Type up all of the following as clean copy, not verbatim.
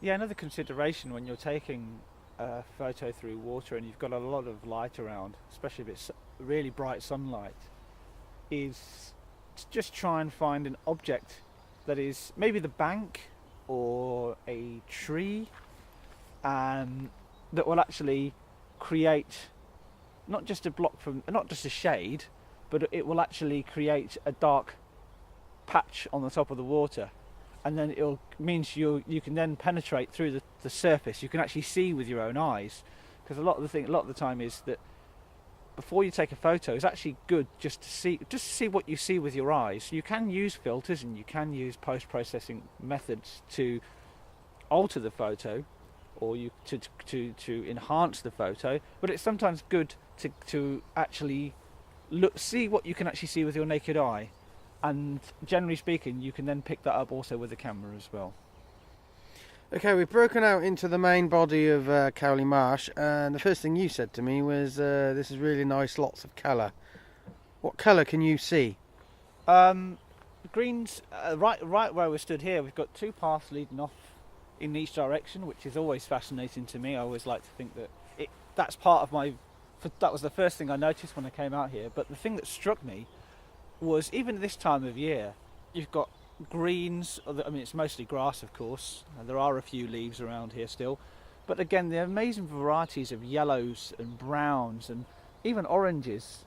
Yeah, another consideration when you're taking a photo through water and you've got a lot of light around, especially if it's really bright sunlight, is to just try and find an object that is maybe the bank or a tree, that will actually create not just a block from, not just a shade, but it will actually create a dark patch on the top of the water, and then it means you can then penetrate through the surface. You can actually see with your own eyes, because a lot of the time is that before you take a photo, it's actually good just to see what you see with your eyes. You can use filters and you can use post-processing methods to alter the photo, or to enhance the photo, but it's sometimes good to actually see what you can actually see with your naked eye, and generally speaking you can then pick that up also with the camera as well. Okay, we've broken out into the main body of Cowley Marsh, and the first thing you said to me was this is really nice, lots of colour. What colour can you see? Greens, right where we stood here, we've got two paths leading off in each direction, which is always fascinating to me. I always like to think that that's part of that was the first thing I noticed when I came out here. But the thing that struck me was, even at this time of year, you've got greens. I mean, it's mostly grass, of course, and there are a few leaves around here still, but again, the amazing varieties of yellows and browns and even oranges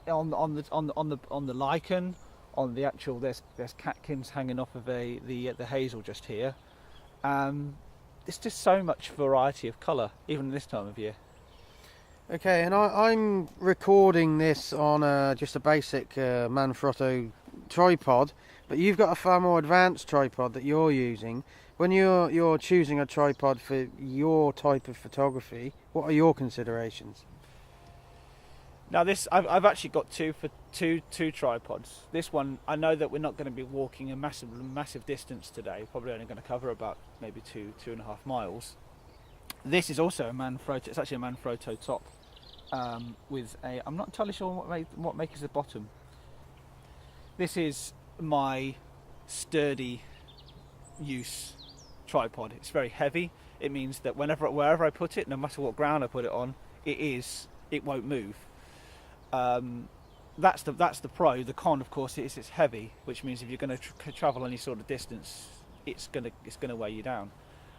on the lichen, on the actual. There's catkins hanging off of the hazel just here. It's just so much variety of colour, even this time of year. Okay, and I'm recording this on just a basic Manfrotto tripod, but you've got a far more advanced tripod that you're using. When you're choosing a tripod for your type of photography, what are your considerations? Now I've actually got two tripods. This one, I know that we're not going to be walking a massive distance today. Probably only going to cover about maybe 2.5 miles. This is also a Manfrotto. It's actually a Manfrotto top with a. I'm not entirely sure what make is the bottom. This is my sturdy use tripod. It's very heavy. It means that wherever I put it, no matter what ground I put it on, it won't move. That's the pro. The con, of course, is it's heavy, which means if you're going to travel any sort of distance, it's going to weigh you down.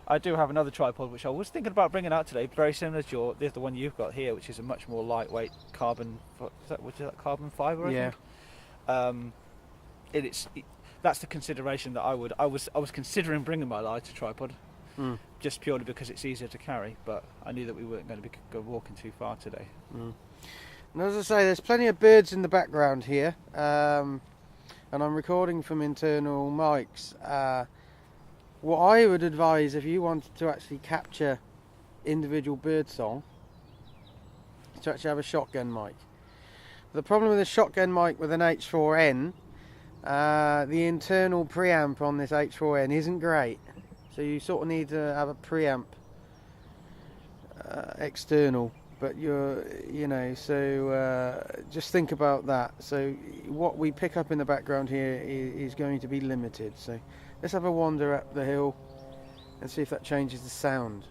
I do have another tripod which I was thinking about bringing out today, very similar to the one you've got here, which is a much more lightweight carbon. Is that carbon fibre? Yeah. That's the consideration that I was considering bringing my lighter tripod, just purely because it's easier to carry. But I knew that we weren't going to be walking too far today. And as I say, there's plenty of birds in the background here, and I'm recording from internal mics. What I would advise, if you wanted to actually capture individual bird song, is to actually have a shotgun mic. The problem with a shotgun mic with an H4n, the internal preamp on this H4n isn't great, so you sort of need to have a preamp external. But just think about that. So what we pick up in the background here is going to be limited. So let's have a wander up the hill and see if that changes the sound.